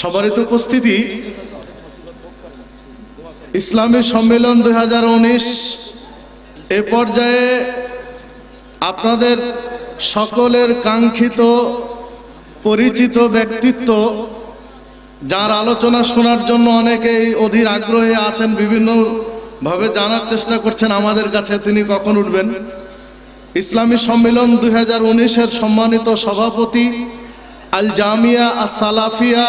সম্মানিত উপস্থিতি, ইসলামী সম্মেলন 2019 এ পর্যায়ে আপনাদের সকলের কাঙ্ক্ষিত পরিচিত ব্যক্তিত্ব, যার আলোচনা শোনার জন্য অনেকেই অধীর আগ্রহে আছেন, বিভিন্নভাবে জানার চেষ্টা করছেন আমাদের কাছে তিনি কখন উঠবেন। ইসলামী সম্মেলন 2019-এর সম্মানিত সভাপতি, আল জামিয়া আস সালাফিয়া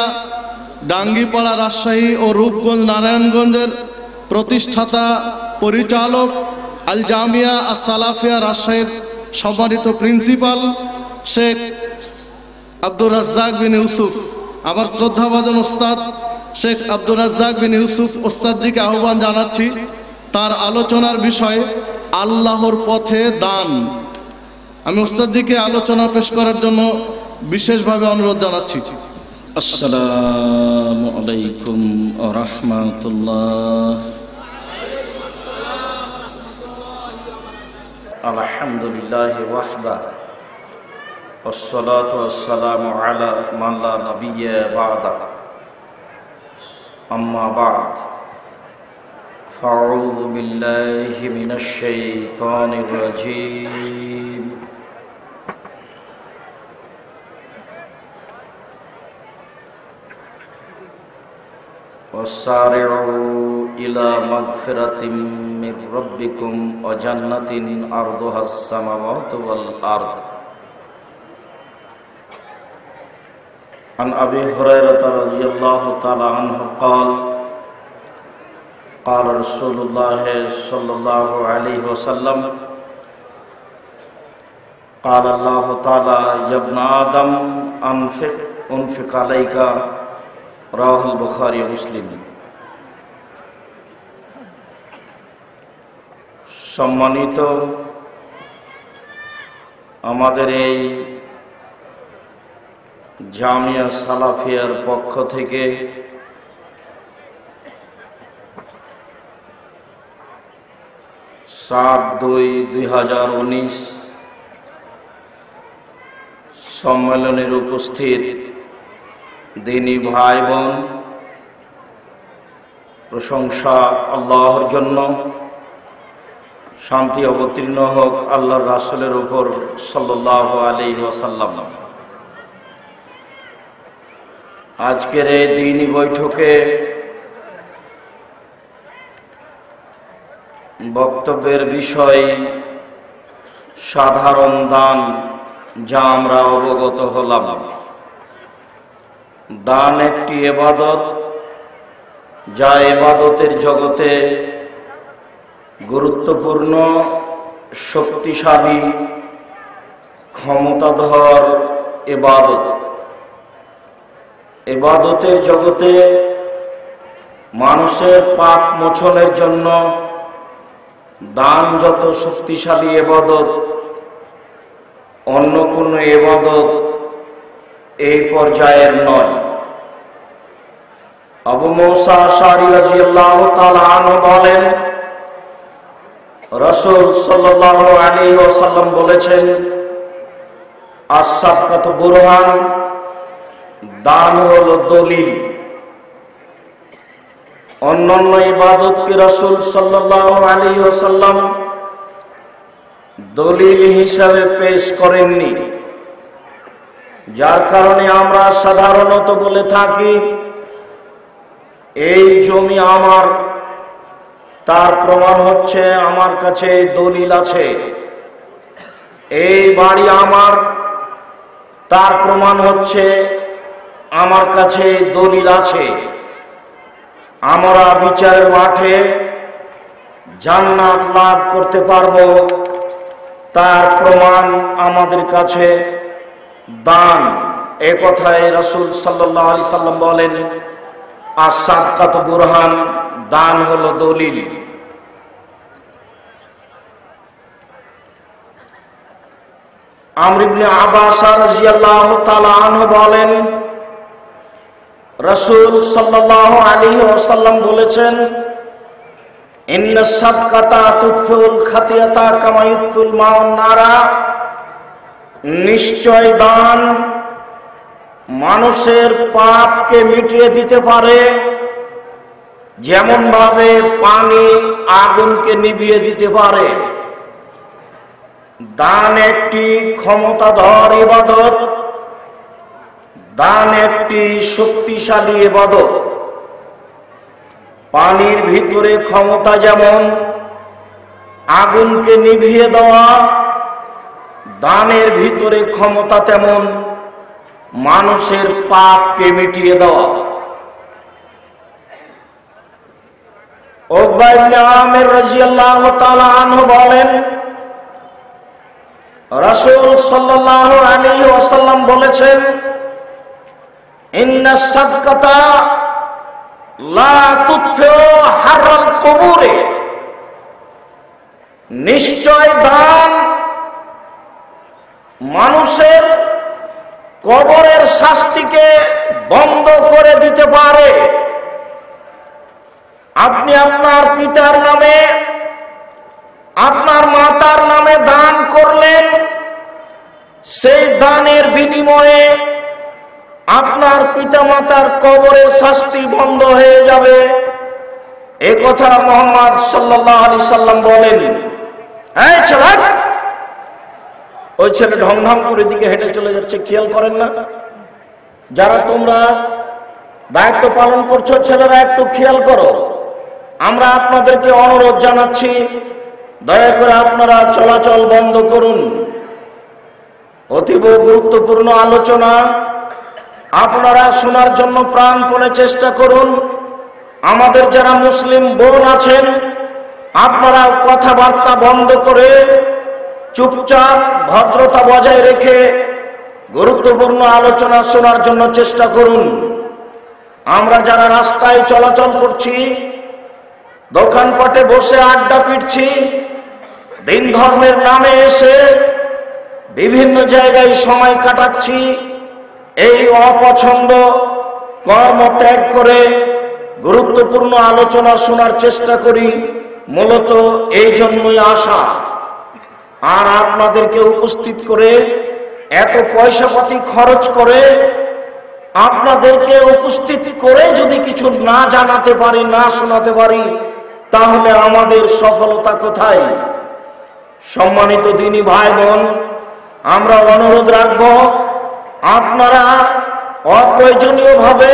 ডাঙ্গিপাড়া রাজশাহী ও রূপগঞ্জ নারায়ণগঞ্জের প্রতিষ্ঠাতা পরিচালক, আল জামিয়া আস সালাফিয়া রাজশাহীর সম্মানিত প্রিন্সিপাল শেখ আব্দুর রাজ্জাক বিন ইউসুফ, আবার শ্রদ্ধাভাজন ওস্তাদ শেখ আব্দুর রাজ্জাক বিন ইউসুফ ওস্তাদজিকে আহ্বান জানাচ্ছি তার আলোচনার বিষয় আল্লাহর পথে দান। আমি ওস্তাদজিকে আলোচনা পেশ করার জন্য বিশেষভাবে অনুরোধ জানাচ্ছি। আসসালামু আলাইকুম ওয়া রাহমাতুল্লাহ। আলহামদুলিল্লাহি ওয়াহদা والصلاة والسلام على من لا نبي بعده أما بعد فأعوذ بالله من الشيطان الرجيم وسارعوا إلى مغفرة من ربكم وجنة أرضها السماوات والأرض عن أبي هريرة رضي الله تعالى عنه قال قال رسول الله صلى الله عليه وسلم قال الله تعالى يا ابن آدم أنفق عليك رواه البخاري ومسلم। সম্মানিত আমাদের এই জামিয়া সালাফিয়ার পক্ষ থেকে সাত 2/2019 সম্মেলনের উপস্থিত দিনী ভাই বোন, প্রশংসা আল্লাহর জন্য, শান্তি অবতীর্ণ হোক আল্লাহর রাসূলের উপর সাল্লাল্লাহু আলাইহি ওয়াসাল্লাম। আজকের এই দ্বীনি বৈঠকে বক্তব্যের বিষয় সাধারণ দান, যা আমরা অবগত হলাম। দান একটি ইবাদত, যা ইবাদতের জগতে গুরুত্বপূর্ণ, শক্তিশালী, ক্ষমতাধর ইবাদত। ইবাদতের জগতে মানুষের পাপ মোচনের জন্য দান যত শক্তিশালী ইবাদত, অন্য কোনো ইবাদত এই পর্যায়ের নয়। আবু মুসা আশআরী রাদিয়াল্লাহু তাআলা আনহু বলেন, রাসূল সাল্লাল্লাহু আলাইহি ওয়াসাল্লাম বলেছেন, আস-সাদকাতু বুরহান, দান হলো দলিল। অন্যান্য ইবাদতকে রাসূল সাল্লাল্লাহু আলাইহি ওয়াসাল্লাম দলিল হিসাবে পেশ করেননি, যার কারণে আমরা সাধারণত বলে থাকি এই জমি আমার, তার প্রমাণ হচ্ছে আমার কাছে দলিল আছে। এই বাড়ি আমার, তার প্রমাণ হচ্ছে আমার কাছে দলিল আছে। আমরা বিচারের মাঠে জান্নাত লাভ করতে পারবো, তার প্রমাণ আমাদের কাছে দান। এ কথায় রাসূল সাল্লাল্লাহু আলাইহি সাল্লাম বলেন, আস-সাদকাতু বুরহান, দান হলো দলিল। আমর ইবনে আব্বাস রাদিয়াল্লাহু তাআলা আনহু বলেন, রাসূল সাল্লাল্লাহু আলাইহি ওয়াসাল্লাম বলেছেন, ইন্নাস সাদকাতা তুতফিউল খাতিয়াতা কামা ইউতফিউল মাউন নারা, নিশ্চয় দান মানুষের পাপকে মিটিয়ে দিতে পারে, যেমন ভাবে পানি আগুনকে নিভিয়ে দিতে পারে। দান একটি ক্ষমতাধর ইবাদত, দান একটি শক্তিশালী ইবাদত। পানির ভিতরে ক্ষমতা যেমন আগুনকে নিভিয়ে দেওয়া, দানের ভিতরে ক্ষমতা তেমন মানুষের পাপকে মিটিয়ে দেওয়া। উকবা ইবনে আমির রাদিয়াল্লাহু তাআলা আনহু বলেন, রাসূল সাল্লাল্লাহু আলাইহি ওয়াসাল্লাম বলেছেন, ইন্নাস সাদকাতা লা তুতফিউ হাররাল কুবুরে, নিশ্চয় দান মানুষের কবরের শাস্তিকে বন্ধ করে দিতে পারে। আপনি আপনার পিতার নামে, আপনার মাতার নামে দান করলেন, সেই দানের বিনিময়ে আপনার পিতামাতার কবরের শাস্তি বন্ধ হয়ে যাবে। এ কথা মুহাম্মদ সাল্লাল্লাহু আলাইহি সাল্লাম বলেন। এই ছেলে, ওই ছেলে ঢং ঢং করে দিকে হেঁটে চলে যাচ্ছে, খেয়াল করেন না? যারা তোমরা দায়িত্ব পালন করছো ছেলেরা, একটু খেয়াল করো। আমরা আপনাদেরকে অনুরোধ জানাচ্ছি, দয়া করে আপনারা চলাচল বন্ধ করুন। অতীব গুরুত্বপূর্ণ আলোচনা, আপনারা শোনার জন্য প্রাণপণে চেষ্টা করুন। আমাদের যারা মুসলিম বোন আছেন, আপনারা কথাবার্তা বন্ধ করে চুপচাপ ভদ্রতা বজায় রেখে গুরুত্বপূর্ণ আলোচনা শোনার জন্য চেষ্টা করুন। আমরা যারা রাস্তায় চলাচল করছি, দোকানপাটে বসে আড্ডা পিটছি, দিন ধর্মের নামে এসে বিভিন্ন জায়গায় সময় কাটাচ্ছি, এই অপছন্দ কর্ম ত্যাগ করে গুরুত্বপূর্ণ আলোচনা শোনার চেষ্টা করি। মূলত এই জন্যই আসা। আর আপনাদেরকে উপস্থিত করে এত পয়সাপাতি খরচ করে আপনাদেরকে উপস্থিত করে যদি কিছু না জানাতে পারি, না শোনাতে পারি, তাহলে আমাদের সফলতা কোথায়? সম্মানিত দিনী ভাই বোন, আমরা অনুরোধ রাখব, আপনারা অপ্রয়োজনীয়ভাবে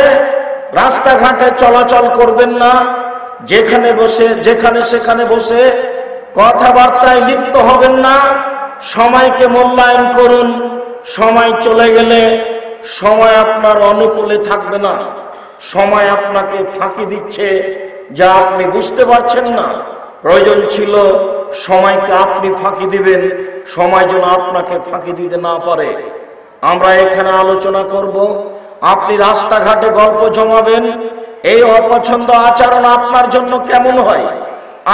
রাস্তাঘাটে চলাচল করবেন না। যেখানে বসে, যেখানে সেখানে বসে কথাবার্তায় লিপ্ত হবেন না। সময়কে মূল্যায়ন করুন। সময় চলে গেলে সময় আপনার অনুকূলে থাকবে না। সময় আপনাকে ফাঁকি দিচ্ছে, যা আপনি বুঝতে পারছেন না। প্রয়োজন ছিল সময়কে আপনি ফাঁকি দিবেন, সময় যেন আপনাকে ফাঁকি দিতে না পারে। আমরা এখানে আলোচনা করব, আপনি রাস্তাঘাটে গল্প জমাবেন, এই অপছন্দ আচরণ আপনার জন্য কেমন হয়,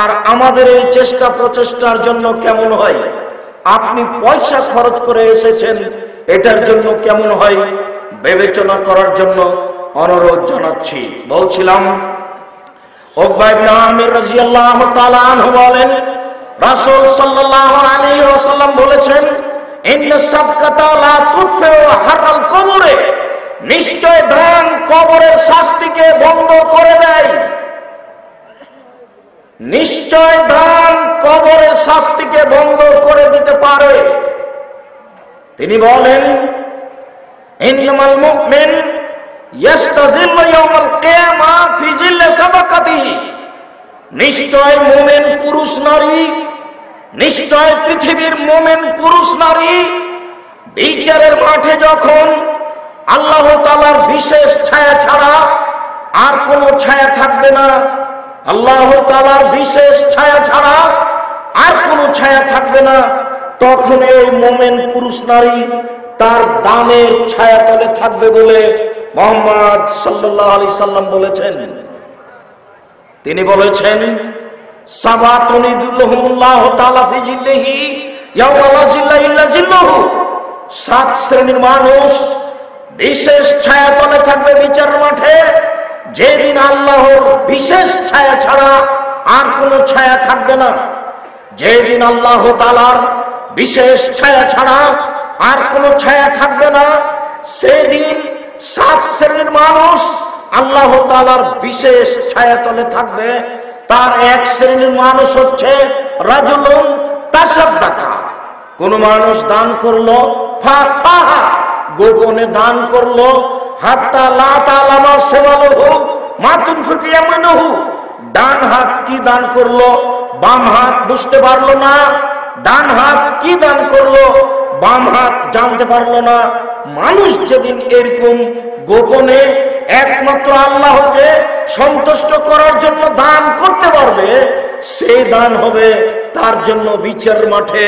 আর আমাদের এই চেষ্টা প্রচেষ্টার জন্য কেমন হয়। আপনি পয়সা খরচ করে এসেছেন, এটার জন্য কেমন হয় বিবেচনা করার জন্য অনুরোধ জানাচ্ছি। বলছিলাম, উকবা ইবনে আমির রাদিয়াল্লাহু তাআলা আনহু বলেন, রাসূল সাল্লাল্লাহু আলাইহি ওয়াসাল্লাম বলেছেন, ইন্নাস সাদকাতা লা তুতফিউ হাররাল কুবুরে, নিশ্চয় দান কবরের শাস্তিকে বন্ধ করে দেয়। নিশ্চয় দান কবরের শাস্তিকে বন্ধ করে দিতে পারে। তিনি বলেন, ইন্নামাল মুমিন ইয়াস্তাজিল্লু ইয়াওমাল কিয়ামা ফি জিল্লি সাদাকাতিহি, নিশ্চয় মুমিন পুরুষ নারী, নিশ্চয় পৃথিবীর মুমিন পুরুষ নারী বিচারের মাঠে যখন আল্লাহ তাআলার বিশেষ ছায়া ছাড়া আর কোনো ছায়া থাকবে না, আল্লাহ তাআলার বিশেষ ছায়া ছাড়া আর কোনো ছায়া থাকবে না, তখন এই মুমিন পুরুষ নারী তার দানের ছায়া তলে থাকবে বলে মুহাম্মদ সাল্লাল্লাহু আলাইহি সাল্লাম বলেছেন। তিনি বলেছেন, সাবাতুন ইযিল্লুহুমুল্লাহু তাআলা ফি জিল্লিহি ইয়াওমা লা জিল্লা ইল্লা জিল্লুহু, 7 শ্রেণীর মানুষ বিশেষ ছায়া তলে থাকবে বিচার মাঠে, যেদিন আল্লাহর বিশেষ ছায়া ছাড়া আর কোনো ছায়া থাকবে না। যেদিন আল্লাহ তাআলার বিশেষ ছায়া ছাড়া আর কোনো ছায়া থাকবে না, সেদিন সাত শ্রেণীর মানুষ আল্লাহ তাআলার বিশেষ ছায়াতলে থাকবে। তার এক শ্রেণীর মানুষ হচ্ছে রাজুলুন তাসাদ্দাকা, কোন মানুষ দান করলো, ফাফাহা গোপনে দান করলো, হাত্তা লা তাআলামা শিমালুহু মা তুনফিকু ইয়ামিনুহু, ডান হাত কি দান করলো বাম হাত বুঝতে পারলো না, ডান হাত কি দান করলো বাম হাত জানতে পারলো না। মানুষ যেদিন এরকম গোপনে একমাত্র আল্লাহকে সন্তুষ্ট করার জন্য দান করতে পারবে, সেই দান হবে তার জন্য বিচার মাঠে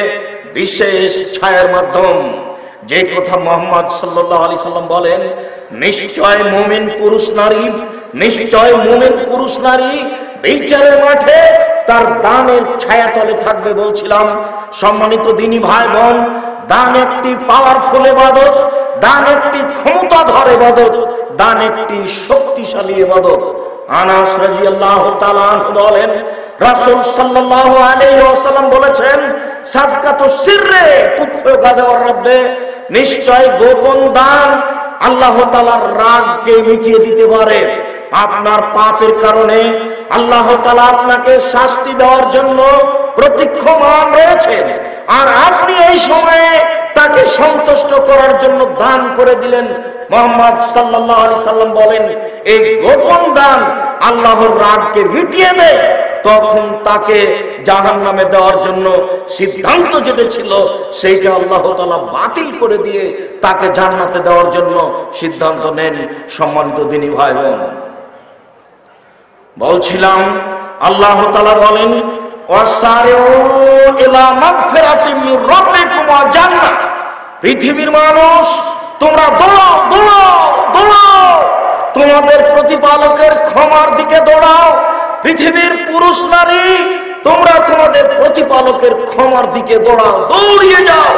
বিশেষ ছায়ার মাধ্যম। যে কথা মুহাম্মদ সাল্লাল্লাহু আলাইহি সাল্লাম বলেন, নিশ্চয় মুমিন পুরুষ নারী, নিশ্চয় মুমিন পুরুষ নারী বিচারের মাঠে তার দানের ছায়াতলে থাকবে। বলছিলাম সম্মানিত দিনী ভাই বোন, দান একটি পাওয়ারফুল ইবাদত, দান একটি ক্ষমতাধর ইবাদত, দান একটি শক্তিশালী ইবাদত। আনাস রাদিয়াল্লাহু তাআলা আনহু বলেন, রাসূল সাল্লাল্লাহু আলাইহি ওয়াসাল্লাম বলেছেন, সাদকাতুস সিররে তুতফিউ গাযাওয়ার রাব্বে, নিশ্চয় গোপন দান আল্লাহ তাআলার রাগকে মিটিয়ে দিতে পারে। আপনার পাপের কারণে আল্লাহ তাআলা আপনাকে শাস্তি দেওয়ার জন্য প্রতীক্ষমান রয়েছেন, আর আপনি এই সময়ে তাকে সন্তুষ্ট করার জন্য দান করে দিলেন। মুহাম্মদ সাল্লাল্লাহু আলাইহি সাল্লাম বলেন, এই গোপন দান আল্লাহর রাগকে মিটিয়ে দেয়। তখন তাকে জাহান্নামে দেওয়ার জন্য সিদ্ধান্ত যেটা ছিল সেইটা আল্লাহ তাআলা বাতিল করে দিয়ে তাকে জান্নাতে দেওয়ার জন্য সিদ্ধান্ত নেন। সম্মানিত দিনী ভাই বোন, বলছিলাম আল্লাহ তাআলা বলেন, ওয়াসারিউ ইলা মাগফিরাতিম মির রাব্বিকুম ওয়া জান্নাহ, পৃথিবীর মানুষ তোমরা দৌড়াও দৌড়াও দৌড়াও, তোমাদের প্রতিপালকের ক্ষমার দিকে দৌড়াও। পৃথিবীর পুরুষ নারী তোমরা তোমাদের প্রতিপালকের ক্ষমার দিকে দৌড়াও, দৌড়িয়ে যাও,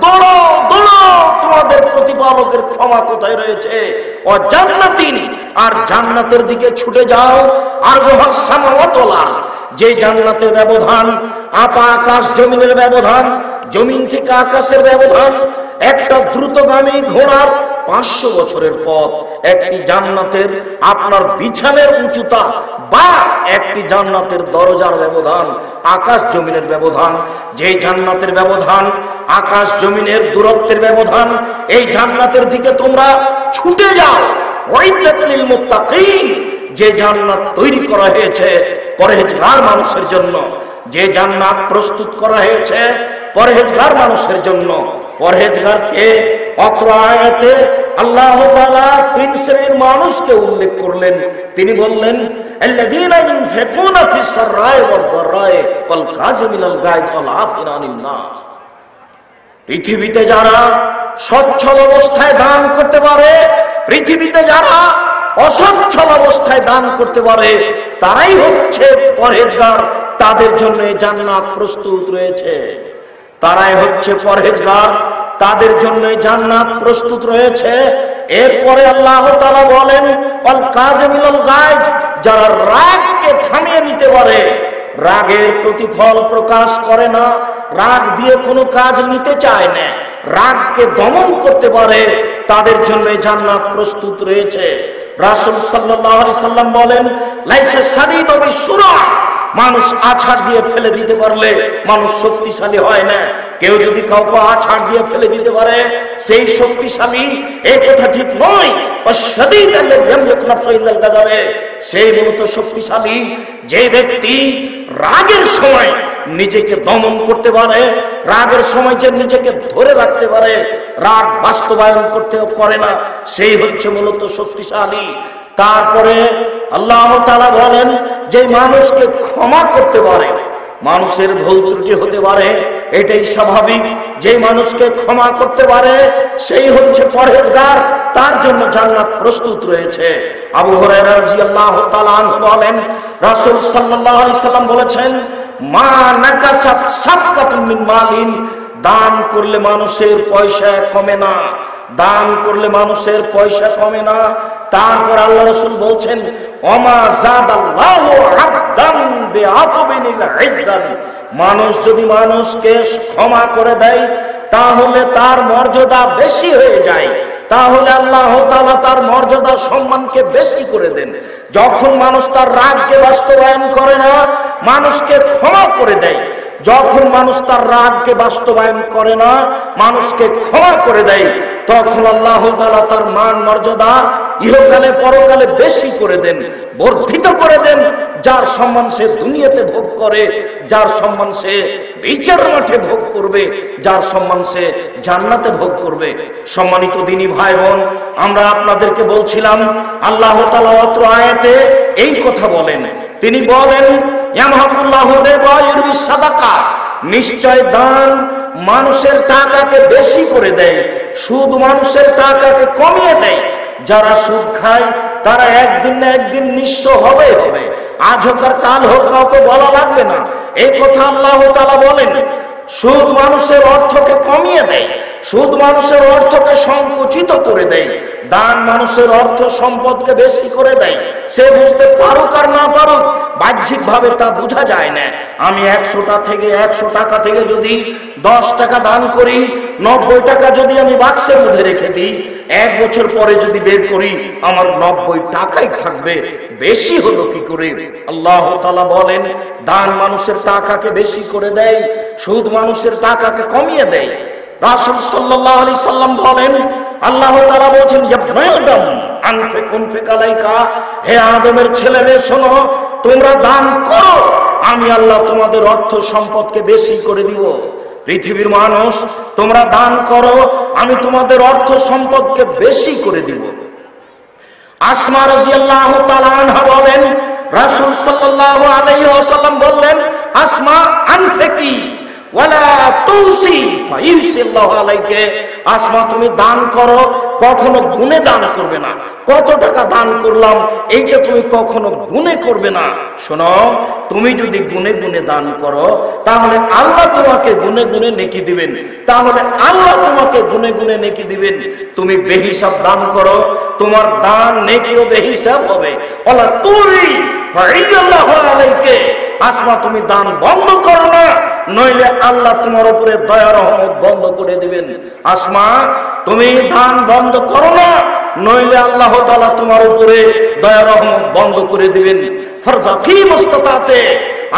দৌড়াও দৌড়াও, তোমাদের প্রতিপালকের ক্ষমা কোথায় রয়েছে। ও জান্নাতিন, আর জান্নাতের দিকে ছুটে যাও। আর সামাওয়াতুল্লাহ, যে জান্নাতের ব্যবধান আকাশ জমিনের ব্যবধান, জমিন থেকে আকাশের ব্যবধান, একটা দ্রুতগামী ঘোড়ার 500 বছরের পথ। একটি জান্নাতের আপনার বিছানের উচ্চতা বা একটি জান্নাতের দরজার ব্যবধান আকাশ জমিনের ব্যবধান। যে জান্নাতের ব্যবধান আকাশ জমিনের দূরত্বের ব্যবধান, এই জান্নাতের দিকে তোমরা ছুটে যাও। ওয়াইদাতুল মুত্তাকিন, যে জান্নাত তৈরি করা হয়েছে পরহেজগার মানুষের জন্য, যে জান্নাত প্রস্তুত করা হয়েছে পরহেজগার মানুষের জন্য। পরহেজগার কে? অত্র আয়াতে আল্লাহ তাআলা 3 শ্রেণীর মানুষকে উল্লেখ করলেন। তিনি বললেন, আল্লাযীনা ইউনফিকুনা ফিস সাররাই ওয়াদ দাররাই ওয়াল কাযিমিনাল গায়জ ওয়াল আফিনা আনিন নাস। পৃথিবীতে যারা সচ্ছল অবস্থায় দান করতে পারে, পৃথিবীতে যারা অসচ্ছল অবস্থায় দান করতে পারে, তারাই হচ্ছে পরহেজগার। তাদের জন্য জান্নাত প্রস্তুত রয়েছে। তারাই হচ্ছে পরহেজগার, তাদের জন্য জান্নাত প্রস্তুত রয়েছে। এরপরে আল্লাহ তাআলা বলেন, ওয়াল কাযিমিনাল গায়জ, যারা রাগকে থামিয়ে নিতে পারে, রাগের প্রতিফল প্রকাশ করে না, রাগ দিয়ে কোনো কাজ নিতে চায় না, রাগকে দমন করতে পারে, তাদের জন্য জান্নাত প্রস্তুত রয়েছে। রাসূল সাল্লাল্লাহু আলাইহি সাল্লাম বলেন, লাইসা শাদীদু বিসুরা, মানুষ আছাড় দিয়ে ফেলে দিতে পারলে মানুষ শক্তিশালী হয় না। কেউ যদি কাউকে আছাড় দিয়ে ফেলে দিতে পারে সেই শক্তিশালী, এই কথা ঠিক নয়। শাদীদ আল্লাযী ইয়ামলিকু নাফসাহু ইনদাল গাযাবে, সেই মূলত শক্তিশালী যে ব্যক্তি রাগের সময় নিজেকে দমন করতে পারে, রাগের সময় যে নিজেকে ধরে রাখতে পারে, রাগ বাস্তবায়ন করতে করে না, সেই হচ্ছে মূলত শক্তিশালী। তারপরে আল্লাহ তাআলা বলেন, যে মানুষকে ক্ষমা করতে পারে, মানুষের ভুল ত্রুটি হতে পারে, এটাই স্বাভাবিক। যে মানুষকে ক্ষমা করতে পারে সেই হচ্ছে পরহেজগার, তার জন্য জান্নাত প্রস্তুত রয়েছে। আবু হুরায়রা রাদিয়াল্লাহু তাআলা আনহু বলেন, রাসূল সাল্লাল্লাহু আলাইহি সাল্লাম বলেছেন, মা নাকাসাত সাদকাতুন মিন মালিন, দান করলে মানুষের পয়সা কমে না, দান করলে মানুষের পয়সা কমে না। তারপর আল্লাহ রাসূল বলছেন, ওমা যাদাল্লাহু আবদান বিআতবিন ইজ্জান, মানুষ যদি মানুষকে ক্ষমা করে দেয় তাহলে তার মর্যাদা বেশি হয়ে যায়, তাহলে আল্লাহ তাআলা তার মর্যাদা সম্মানকে বেশি করে দেন। যখন মানুষ তার রাগকে বাস্তবায়ন করে না, মানুষকে ক্ষমা করে দেয়। যখন মানুষ তার রাগকে বাস্তবায়ন করে না, মানুষকে ক্ষমা করে দেয়, তখন আল্লাহ তাআলা তার মান মর্যাদা ইহকালে পরকালে বেশি করে দেন, বর্ধিত করে দেন। যার সম্মান সে দুনিয়াতে ভোগ করে, যার সম্মান সে বিচার মাঠে ভোগ করবে, যার সম্মান সে জান্নাতে ভোগ করবে। সম্মানিত দিনী ভাই বোন, আমরা আপনাদেরকে বলছিলাম আল্লাহ তাআলা অত্র আয়াতে এই কথা বলেন। তিনি বলেন ইয়ামহাকুল্লাহু রিবা ইউরবি সাদাকা, নিশ্চয় দান মানুষের টাকাকে বেশি করে দেয়, সুদ মানুষের টাকাকে কমিয়ে দেয়। যারা সুদ খায় তারা একদিন না একদিন নিঃস্ব হবে। আজ হোক আর কাল হোক, কাউকে বলা লাগবে না। এই কথা আল্লাহ তাআলা বলেন। সুদ মানুষের অর্থকে কমিয়ে দেয়, সুদ মানুষের অর্থকে সংকুচিত করে দেয়, দান মানুষের অর্থ সম্পদকে বেশি করে দেয়। সে বুঝতে পারুক আর না পারুক, বাহ্যিক ভাবে তা বোঝা যায় না। আমি 100 টাকা থেকে যদি 10 টাকা দান করি, 90 টাকা যদি আমি বাক্সের মধ্যে রেখে দিই, 1 বছর পরে যদি বের করি আমার 90 টাকাই থাকবে। বেশি হলো কি করে? আল্লাহ তাআলা বলেন দান মানুষের টাকাকে বেশি করে দেয়, সুদ মানুষের টাকাকে কমিয়ে দেয়। রাসূল সাল্লাল্লাহু আলাইহি সাল্লাম বলেন, আল্লাহ তাআলা বলেন যে আদম আনফিক উনফিক আলাইকা, হে আদমের ছেলে মেয়ে শোনো, তোমরা দান করো, আমি আল্লাহ তোমাদের অর্থ সম্পদকে বেশি করে দিব। পৃথিবীর মানুষ, তোমরা দান করো, আমি তোমাদের অর্থ সম্পদকে বেশি করে দিব। আসমা রাদিয়াল্লাহু তাআলা আনহা বলেন, রাসূল সাল্লাল্লাহু আলাইহি ওয়াসাল্লাম বললেন, আসমা আনফিকি ওয়ালা তুসি ফাইসিল্লাহু আলাইকা, আসমা তুমি দান করো, কখনো গুণে দান করবে না। কত টাকা দান করলাম এইটা তুমি কখনো গুণে করবে না। শোনো, তুমি যদি গুণে গুণে দান করো তাহলে আল্লাহ তোমাকে গুণে গুণে নেকি দিবেন, তাহলে আল্লাহ তোমাকে গুণে গুণে নেকি দিবেন। তুমি বেহিসাব দান করো, তোমার দান নেকিও বেহিসাব হবে। ওয়ালা তুরি ফাইসিল্লাহু আলাইকা, আসমা তুমি দান বন্ধ করো না, নইলে আল্লাহ তোমার উপরে দয়া রহমত বন্ধ করে দিবেন। আসমা তুমি দান বন্ধ করো না, নইলে আল্লাহ তাআলা তোমার উপরে দয়া রহমত বন্ধ করে দিবেন। ফারজাকি মুস্তাতাতে,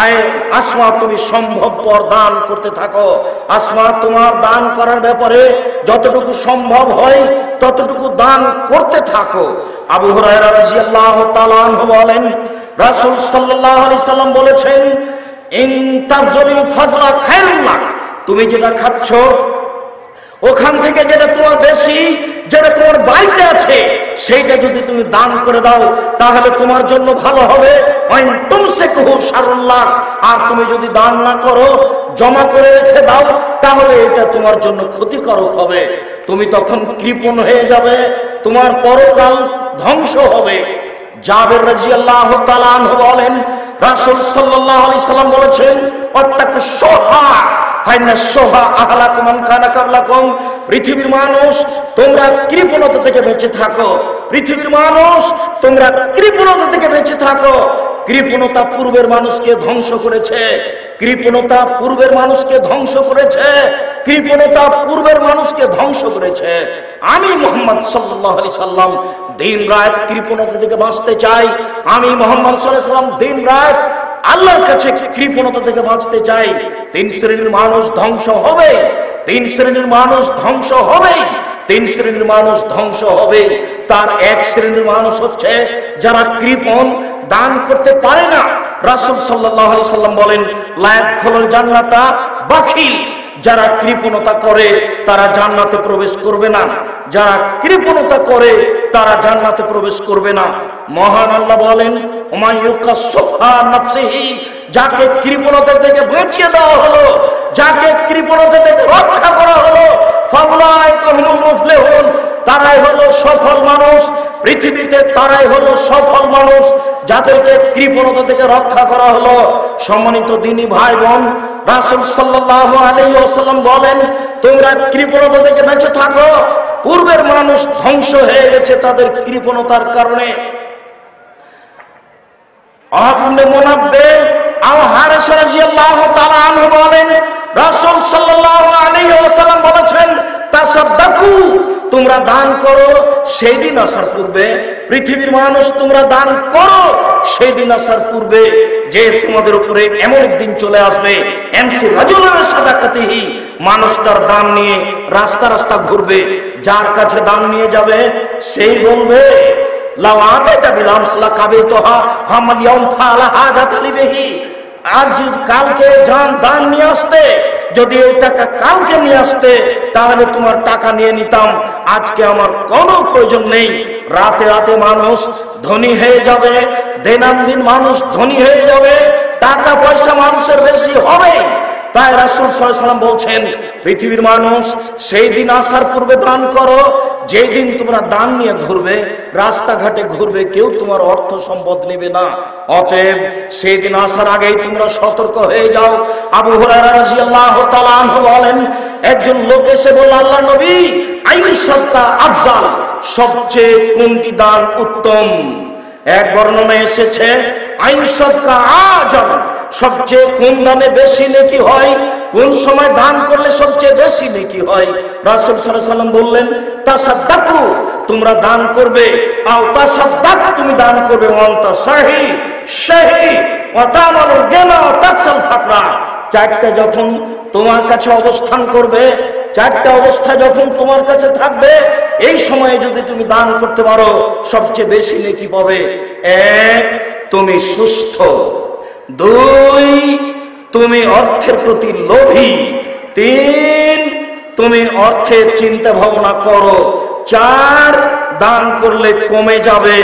আয় আসমা তুমি সম্ভবপর দান করতে থাকো। আসমা তোমার দান করার ব্যাপারে যতটুকু সম্ভব হয় ততটুকু দান করতে থাকো। আবু হুরায়রা রাদিয়াল্লাহু তাআলা আনহু বলেন, রাসূল সাল্লাল্লাহু আলাইহি সাল্লাম বলেছেন, ইন তাবযুলিল ফাজলা খায়রুল লাক, তুমি যেটা খাচ্ছ ওখান থেকে যেটা তোমার বেশি, যেটা তোমার বাড়িতে আছে সেইটা যদি তুমি দান করে দাও তাহলে তোমার জন্য ভালো হবে। ওয়াইন তুমসিকুহু শাররুল লাক, আর তুমি যদি দান না করো, জমা করে রেখে দাও, তাহলে এটা তোমার জন্য ক্ষতিকারক হবে। তুমি তখন কৃপণ হয়ে যাবে, তোমার পরকাল ধ্বংস হবে। জাবের রাদিয়াল্লাহু তাআলা আনহু বলেন, রাসূল সাল্লাল্লাহু আলাইহি সাল্লাম বলেছেন, ওয়াত্তাকুশ শুহা ফাইনাস শুহা আহলাকুম মান কানা ক্বাবলাকুম, পৃথিবীর মানুষ তোমরা কৃপণতা থেকে বেঁচে থাকো। পৃথিবীর মানুষ তোমরা কৃপণতা থেকে বেঁচে থাকো। কৃপণতা পূর্বের মানুষকে ধ্বংস করেছে, কৃপণতা পূর্বের মানুষকে ধ্বংস করেছে, কৃপণতা পূর্বের মানুষকে ধ্বংস করেছে। আমি মুহাম্মদ সাল্লাল্লাহু আলাইহি সাল্লাম দিন রাত কৃপণতা থেকে বাঁচতে চাই। আমি মুহাম্মদ সাল্লাল্লাহু আলাইহি সাল্লাম দিন রাত আল্লাহর কাছে কৃপণতা থেকে বাঁচতে চাই। 3 শ্রেণীর মানুষ ধ্বংস হবে, 3 শ্রেণীর মানুষ ধ্বংস হবে, 3 শ্রেণীর মানুষ ধ্বংস হবে। তার 1 শ্রেণীর মানুষ হচ্ছে যারা কৃপণ, দান করতে পারে না। রাসূল সাল্লাল্লাহু আলাইহি সাল্লাম বলেন, লা ইয়াদখুলুল জান্নাতা বাখিল, যারা কৃপণতা করে তারা জান্নাতে প্রবেশ করবে না। যারা কৃপণতা করে তারা জান্নাতে প্রবেশ করবে না। মহান আল্লাহ বলেন, ওমাইয়ুকা সুফা নাফসিহি, যাকে কৃপণতা থেকে বাঁচিয়ে দেওয়া হলো, যাকে কৃপণতা থেকে রক্ষা করা হলো, ফাউলাইকা হুমুল মুফলিহুন, তারাই হলো সফল মানুষ। পৃথিবীতে তারাই হলো সফল মানুষ যাদেরকে কৃপণতা থেকে রক্ষা করা হলো। সম্মানিত দিনী ভাই বোন, রাসূল সাল্লাল্লাহু আলাইহি ওয়াসাল্লাম বলেন, তোমরা কৃপণতা থেকে বেঁচে থাকো। পূর্বের মানুষ ধ্বংস হয়ে গেছে তাদের কৃপণতার কারণে। আবনে মুনাব্বে আল হারিস রাদিয়াল্লাহু তাআলা আনহু বলেন, রাসূল সাল্লাল্লাহু আলাইহি ওয়াসাল্লাম বলেছেন, তাসাদ্দাকু, তোমরা দান করো সেই দিন আসার পূর্বে। পৃথিবীর মানুষ তোমরা দান করো সেই দিন আসার পূর্বে, যে তোমাদের উপরে এমন একদিন চলে আসবে এমসি রাজুলের সাদাকাতিহি, মানুষ তার দান নিয়ে রাস্তা রাস্তা ঘুরবে। যার কাছে দান নিয়ে যাবে সেই বলবে লাউ আতাইতা বিলামসলা কাবিতহা ফামাল ইয়াউম ফালা হাজাত লিবিহি, আর যদি কালকে দান নিয়ে আসতে, যদি এই টাকা কালকে নিয়ে আসতে, তাহলে তোমার টাকা নিয়ে নিতাম, আজকে আমার কোনো প্রয়োজন নেই। রাতে রাতে মানুষ ধনী হয়ে যাবে, দৈনন্দিন মানুষ ধনী হয়ে যাবে, টাকা পয়সা মানুষের বেশি হবে। তাই রাসূল সাল্লাল্লাহু আলাইহি ওয়াসাল্লাম বলছেন, পৃথিবীর মানুষ সেই দিন আসার পূর্বে দান করো, যেই দিন তোমরা দান নিয়ে ঘুরবে, রাস্তাঘাটে ঘুরবে, কেউ তোমার অর্থ সম্পদ নেবে না। অতএব সেই দিন আসার আগেই তোমরা সতর্ক হয়ে যাও। আবু হুরায়রা রাদিয়াল্লাহু তাআলা আনহু বলেন, একজন লোক এসে বলল, আল্লাহর নবী, আইয়ুস সাদকা আফজাল, সবচেয়ে কোনটি দান উত্তম? এক বর্ণনায় এসেছে আইয়ুস সাদকা আজম, সবচেয়ে কোন দানে বেশি নেকি হয়, কোন সময় দান করলে সবচেয়ে বেশি নেকি হয়। রাসূল সাল্লাল্লাহু আলাইহি ওয়াসাল্লাম বললেন, তাসাদ্দাকু, তোমরা দান করবে, আও তাসাদ্দাক, তুমি দান করবে, ওয়ান্তা শাহী ওয়া তামালুল গিনা ওয়া তাকসাল ফাকরা। চারটা যখন তোমার কাছে অবস্থান করবে, চারটা অবস্থা যখন তোমার কাছে থাকবে, এই সময়ে যদি তুমি দান করতে পারো সবচেয়ে বেশি নেকি পাবে। এক, তুমি সুস্থ। দুই, তুমি অর্থের প্রতি লোভী। তিন, তুমি অর্থের চিন্তা ভাবনা করো। চার, দান করলে কমে যাবে,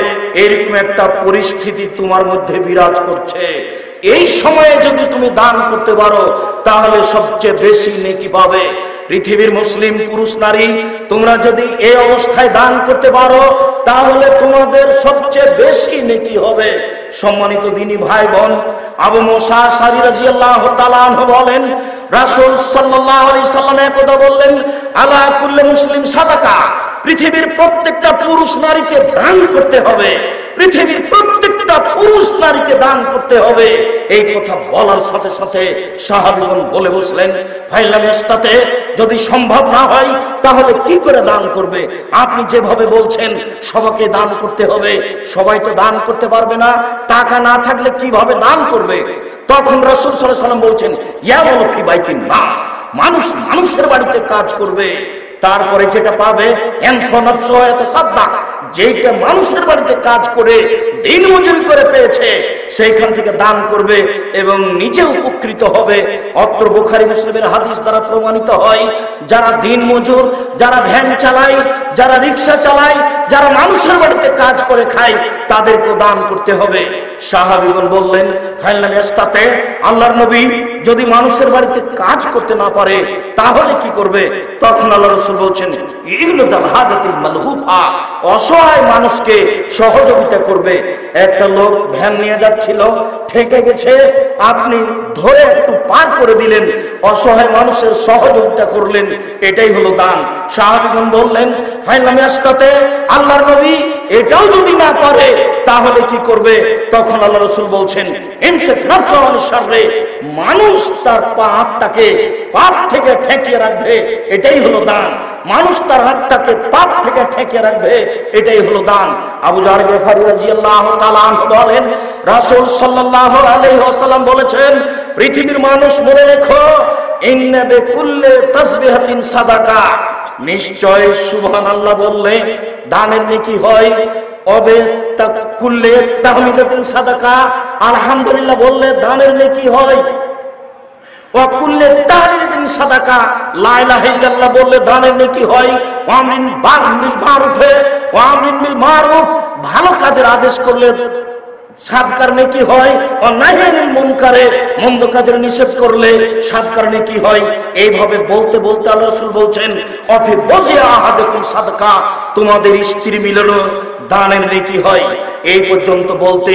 এরকম একটা পরিস্থিতি তোমার মধ্যে বিরাজ করছে। এই সময়ে যদি তুমি দান করতে পারো তাহলে সবচেয়ে বেশি নেকি পাবে। পৃথিবীর মুসলিম পুরুষ নারী, তোমরা যদি এই অবস্থায় দান করতে পারো তাহলে তোমাদের সবচেয়ে বেশি নেকি হবে। সম্মানিত দিনী ভাই বোন, আবু মুসা আশআরী রাদিয়াল্লাহু তাআলা আনহু বলেন, রাসূল সাল্লাল্লাহু আলাইহি সাল্লাম একদা বললেন, আলা কুল্লি মুসলিম সাদাকা, পৃথিবীর প্রত্যেকটা পুরুষ নারীকে দান করতে হবে, পৃথিবীর প্রত্যেকটা পুরুষ নারীকে দান করতে হবে। এই কথা বলার সাথে সাথে সাহাবীগণ বলে বসলেন, ফাইলাম ইস্তাতে, যদি সম্ভব না হয় তাহলে কি করে দান করবে? আপনি যেভাবে বলছেন সবাইকে দান করতে হবে, সবাই তো দান করতে পারবে না, টাকা না থাকলে কিভাবে দান করবে? তখন রাসূল সাল্লাল্লাহু আলাইহি ওয়াসাল্লাম বলছেন, ইয়ামালু ফি বাইতিন নাস, মানুষ মানুষের বাড়িতে কাজ করবে, তারপরে যেটা পাবে যেটা মানুষের বাড়িতে কাজ করে দিন মজুরি করে পেয়েছে সেইখান থেকে দান করবে এবং নিজে উপকৃত হবে। অত্র বুখারী মুসলিমের হাদিস দ্বারা প্রমাণিত হয়, যারা দিন মজুর, যারা ভ্যান চালায়, যারা রিক্সা চালায়, যারা মানুষের বাড়িতে কাজ করে খায়, তাদেরকে দান করতে হবে। সাহাবীগণ বললেন, ফাইনাল ইস্তাতে, আল্লাহর নবী, যদি মানুষের বাড়িতে কাজ করতে না পারে তাহলে কি করবে? তখন আল্লাহ রাসূল বলছেন, ইগনুদাল হাদাতিল মালহুফা, অসহায় মানুষকে সহযোগিতা করবে। একটা লোক ভ্যান নিয়ে যাচ্ছিল, ঠেকে গেছে, আপনি ধরে একটু পার করে দিলেন, অসহায় মানুষের সহযোগিতা করলেন, এটাই হলো দান। সাহাবীগণ বললেন, ফাইনাল ইস্তাতে, আল্লাহর নবী, এটাও যদি না পারে তাহলে কি করবে? তখন আল্লাহ রাসূল বলছেন, ইমসিক নাফসাহু আনিশ শাররি, মানুষ তার হাতটাকে পাপ থেকে ঠেকিয়ে রাখবে, এটাই হলো দান। মানুষ তার হাতটাকে পাপ থেকে ঠেকিয়ে রাখবে, এটাই হলো দান। আবু যার গফারী রাদিয়াল্লাহু তাআলা আনহু বলেন, রাসূল সাল্লাল্লাহু আলাইহি ওয়াসাল্লাম বলেছেন, পৃথিবীর মানুষ মনে রেখো, ইন্না বিকুল্লি তাসবিহাতিন সাদাকা, নিশ্চয় সুবহানাল্লাহ বললে দানের নেকি হয়, অবে কুল্লি তাহমিদাতিন সাদাকা, আলহামদুলিল্লাহ বললে দানের নেকি হয়, ওয়া কুল্লি তাহলিলাতিন সাদাকা, লা ইলাহা ইল্লাল্লাহ বললে দানের নেকি হয়, ওয়া আমরিন বিল মারুফে ওয়া আমরিন বিল মারুফ, ভালো কাজের আদেশ করলে সাদকার নেকি হয়, ও নাহিয়ানিল মুনকারে, মন্দ কাজের নিষেধ করলে সাদকার নেকি হয়। এইভাবে বলতে বলতে আল্লাহ রাসূল বলছেন, অফি বজিয়া আহাদাকুম সাদকা, তোমাদের স্ত্রী মিলনও দানের নেকি হয়। এই পর্যন্ত বলতে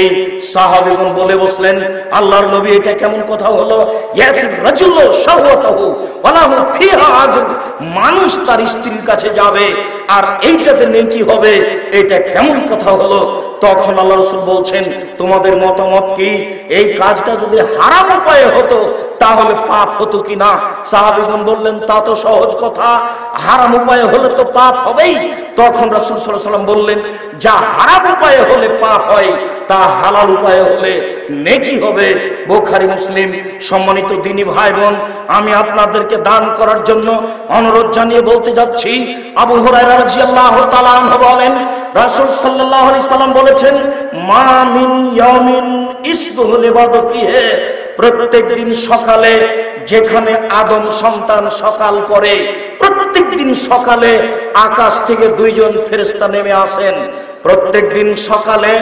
সাহাবীগণ বলে বসলেন, আল্লাহর নবী, এটা কেমন কথা হলো? ইয়াতির রাজুলু শাহওয়াতাহু ওয়ালাহু ফিহা আজর, মানুষ তার স্ত্রীর কাছে যাবে আর এইটাতে নেকি হবে, এটা কেমন কথা হলো? তখন আল্লাহ রাসূল বলছেন, তোমাদের মতামত কি? এই কাজটা যদি হারাম উপায়ে হতো তাহলে পাপ হতো কিনা? সাহাবীগণ বললেন, তা তো সহজ কথা, হারাম উপায়ে হলে তো পাপ হবেই। তখন রাসূল সাল্লাল্লাহু আলাইহি ওয়াসাল্লাম বললেন, যা হারাম উপায়ে হলে পাপ হয় তা হালাল উপায়ে হলে নেকি হবে। বুখারী মুসলিম। সম্মানিত দ্বীনী ভাই বোন, আমি আপনাদেরকে দান করার জন্য অনুরোধ জানিয়ে বলতে যাচ্ছি, আবু হুরায়রা রাদিয়াল্লাহু তাআলা আনহু বলেন, রাসূল সাল্লাল্লাহু আলাইহি সাল্লাম বলেছেন, মা মিন ইয়াউমিন ইসবুহু লিবাদতিহি, প্রত্যেক দিন সকালে যেখানে আদম সন্তান সকাল করে, প্রত্যেক দিন সকালে আকাশ থেকে দুইজন ফেরেশতা নেমে আসেন। প্রত্যেক দিন সকালে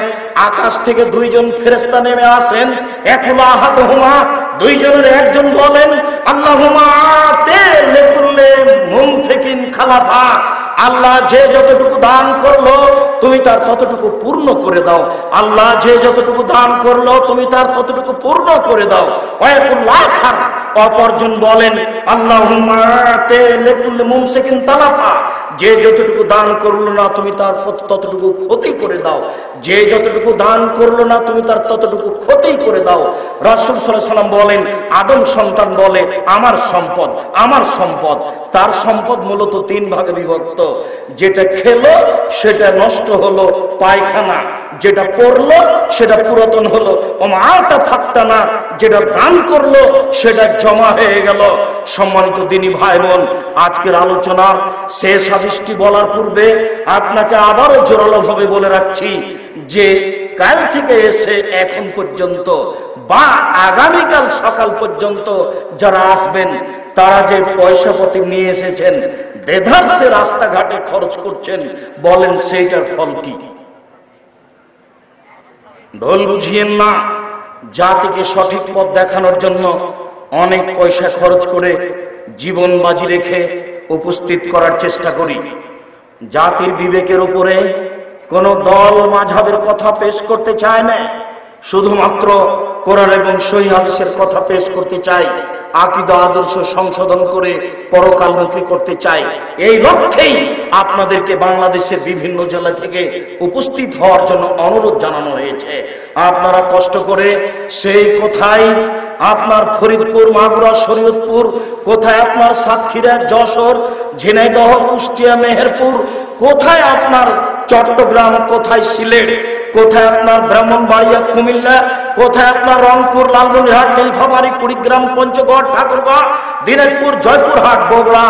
আকাশ থেকে দুইজন ফেরেশতা নেমে আসেন। একুলা আহাদুহুমা, দুইজনের একজন বলেন, আল্লাহুম্মা আতি লিকুল্লি মুনফিকিন খালাফা, আল্লাহ যে যতটুকু দান করলো তুমি তার ততটুকু পূর্ণ করে দাও। আল্লাহ যে যতটুকু দান করলো তুমি তার ততটুকু পূর্ণ করে দাও। ওয়াকুল্লাখার, অপরজন বলেন, আল্লাহুম্মা আতি লিকুল্লি মুমসিকিন তালাফা, যে যতটুকু দান করলো না তুমি তার ততটুকু ক্ষতি করে দাও। যে যতটুকু দান করলো না তুমি তার ততটুকু ক্ষতি করে দাও। রাসূল সাল্লাল্লাহু আলাইহি ওয়াসাল্লাম বলেন, আদম সন্তান বলে আমার সম্পদ, আমার সম্পদ। তার সম্পদ মূলত তিন ভাগে বিভক্ত। যেটা খেলো সেটা নষ্ট হলো, পায়খানা। যেটা পড়লো সেটা পুরাতন হলো। ওমাটা ফাক্তা না, যেটা দান করলো সেটা জমা হয়ে গেল। সম্মানিত দ্বীনী ভাই বোন, আজকের আলোচনার শেষ হাদিসটি বলার পূর্বে আপনাকে আবারও জোরালোভাবে বলে রাখছি যে কাল থেকে এসে এখন পর্যন্ত বা আগামীকাল সকাল পর্যন্ত যারা আসবেন তারা যে পয়সা পাতি নিয়ে এসেছেন, দেধারসে রাস্তাঘাটে খরচ করছেন, বলেন সেইটার ফল কি? ঢোল বুঝিয়েন না। জাতিকে সঠিক পথ দেখানোর জন্য অনেক পয়সা খরচ করে জীবন বাজি রেখে উপস্থিত করার চেষ্টা করি। জাতির বিবেকের উপরে কোন দল মাযহাবের কথা পেশ করতে চায় না, শুধুমাত্র কোরআন এবং সহিহ হাদিসের কথা পেশ করতে চাই। আকীদা আদর্শ সংশোধন করে পরকালমুখী করতে চাই। এই লক্ষ্যেই আপনাদেরকে বাংলাদেশের বিভিন্ন জেলা থেকে উপস্থিত হওয়ার জন্য অনুরোধ জানানো হয়েছে। আপনারা কষ্ট করে সেই কোথায় আপনার ফরিদপুর, মাগুরা, শরীয়তপুর, কোথায় আপনার সাতক্ষীরা, যশোর, ঝিনাইদহ, কুষ্টিয়া, মেহেরপুর, কোথায় আপনার চট্টগ্রাম, কোথায় সিলেট, কোথায় আপনার ব্রাহ্মণবাড়িয়া, কুমিল্লা, কোথায় আপনার রংপুর, লালমনিরহাট, নীলফামারী, কুড়িগ্রাম, পঞ্চগড়, ঠাকুরগাঁও, দিনাজপুর, জয়পুরহাট, বগুড়া,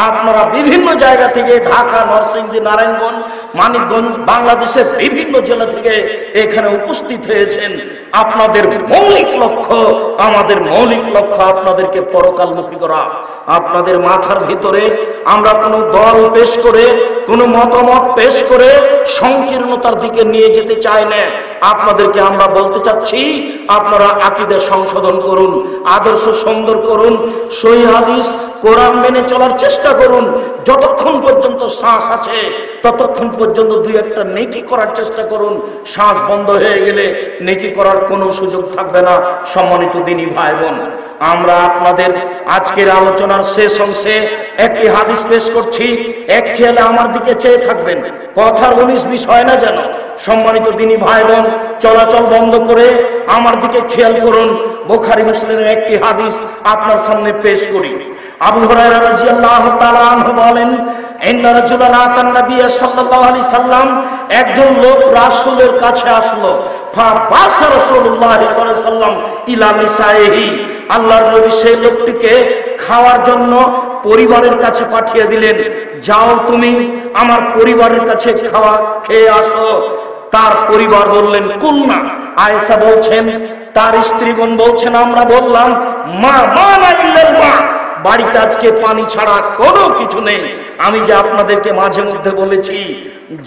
আপনারা বিভিন্ন জায়গা থেকে, ঢাকা, নরসিংদী, নারায়ণগঞ্জ, মানিকগঞ্জ, বাংলাদেশের বিভিন্ন জেলা থেকে এখানে উপস্থিত হয়েছেন। আপনাদের মৌলিক লক্ষ্য, আমাদের মৌলিক লক্ষ্য আপনাদেরকে পরকালমুখী করা। আপনাদের মাথার ভিতরে আমরা কোনো দল পেশ করে, কোনো মতামত পেশ করে সংকীর্ণতার দিকে নিয়ে যেতে চাই না। আপনাদেরকে আমরা বলতে চাচ্ছি, আপনারা আকীদা সংশোধন করুন, আদর্শ সুন্দর করুন, সহিহ হাদিস কোরআন মেনে চলার চেষ্টা করুন। যতক্ষণ পর্যন্ত শ্বাস আছে ততক্ষণ পর্যন্ত দুই একটা নেকি করার চেষ্টা করুন। শ্বাস বন্ধ হয়ে গেলে নেকি করার কোনো সুযোগ থাকবে না। সম্মানিত দ্বীনী ভাই বোন, আমরা আপনাদের আজকের আলোচনার শেষ অংশে একটি হাদিস পেশ করছি। এক খেয়ালে আমার দিকে চেয়ে থাকবেন, কথার 19-20 হয় না যেন। সম্মানিত দ্বীনী ভাই বোন, চলাচল বন্ধ করে আমার দিকে খেয়াল করুন। বুখারী মুসলিমের একটি হাদিস আপনার সামনে পেশ করি। আবু হুরায়রা রাদিয়াল্লাহু তাআলা আনহু বলেন, ইন্না রাজুলান আতান নবী সাল্লাল্লাহু আলাইহি সাল্লাম, একজন লোক রাসূলের কাছে আসলো। ফাবাসা রাসূলুল্লাহ সাল্লাল্লাহু আলাইহি সাল্লাম ইলা নিসাইহি, আল্লাহর নবী সেই লোকটিকে খাওয়ার জন্য পরিবারের কাছে পাঠিয়ে দিলেন। যাও তুমি আমার পরিবারের কাছে খাওয়া খেয়ে আসো। তার পরিবার বললেন কুলনা, আয়েশা বলছেন, তার স্ত্রীগণ বলছেন, আমরা বললাম মা মানা ইল্লাল মা, বাড়িতে আজকে পানি ছাড়া কোনো কিছু নেই। আমি যে আপনাদেরকে মাঝে মধ্যে বলেছি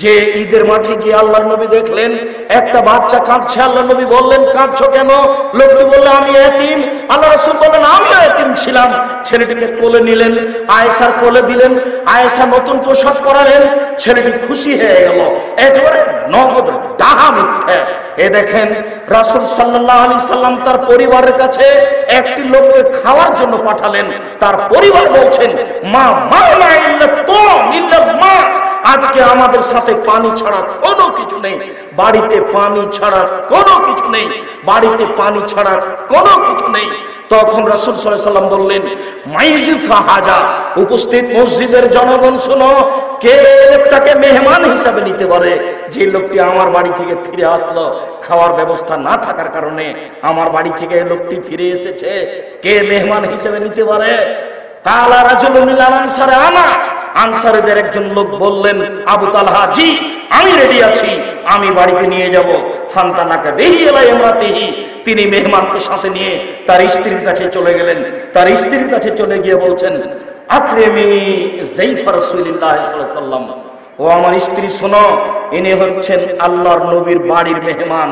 যে ঈদের মাঠে গিয়ে আল্লাহর নবী দেখলেন একটা বাচ্চা কাঁদছে। আল্লাহর নবী বললেন, কাঁদছো কেন? লোকটি বলল, আমি এতিম। আল্লাহ রাসূল বললেন, আমিও এতিম ছিলাম। ছেলেটিকে কোলে নিলেন, আয়েশার কোলে দিলেন, আয়েশা নতুন পোশাক পরালেন। ছেলেটি খুশি হয়ে গেল, একেবারে নগদ ডাহা মিথ্যা। এ দেখেন রাসূল সাল্লাল্লাহু আলাইহি সাল্লাম তার পরিবারের কাছে একটি লোককে খাওয়ার জন্য পাঠালেন। তার পরিবার বলছেন, মা মানা ইল্লা তুম ইল্লা মা, আজকে আমাদের সাথে পানি ছাড়া কোনো কিছু নেই। বাড়িতে পানি ছাড়া কোনো কিছু নেই, বাড়িতে পানি ছাড়া কোনো কিছু নেই। তখন রাসূল সাল্লাল্লাহু আলাইহি ওয়াসাল্লাম বললেন, মাইজিফা হাজা, উপস্থিত মসজিদের জনগণ শোনো, কে লোকটাকে মেহমান হিসাবে নিতে পারে? যে লোকটি আমার বাড়ি থেকে ফিরে আসলো, খাওয়ার ব্যবস্থা না থাকার কারণে আমার বাড়ি থেকে লোকটি ফিরে এসেছে, কে মেহমান হিসেবে নিতে পারে? কালা রাজুলুন মিনাল আনসারে আনা, আনসারীদের একজন লোক বললেন, আবু তালহা, জি আমি রেডি আছি, আমি বাড়িতে নিয়ে যাব। ফান্তানাকা বিহি ইলা ইমরাতিহি, তিনি মেহমানকে সাথে নিয়ে তার স্ত্রীর কাছে চলে গেলেন। তার স্ত্রীর কাছে চলে গিয়ে বলছেন, আকরিমি যাইফা রাসূলুল্লাহ সাল্লাল্লাহু আলাইহি ওয়াসাল্লাম, ও আমার স্ত্রী শোনো, ইনি হচ্ছেন আল্লাহর নবীর বাড়ির মেহমান।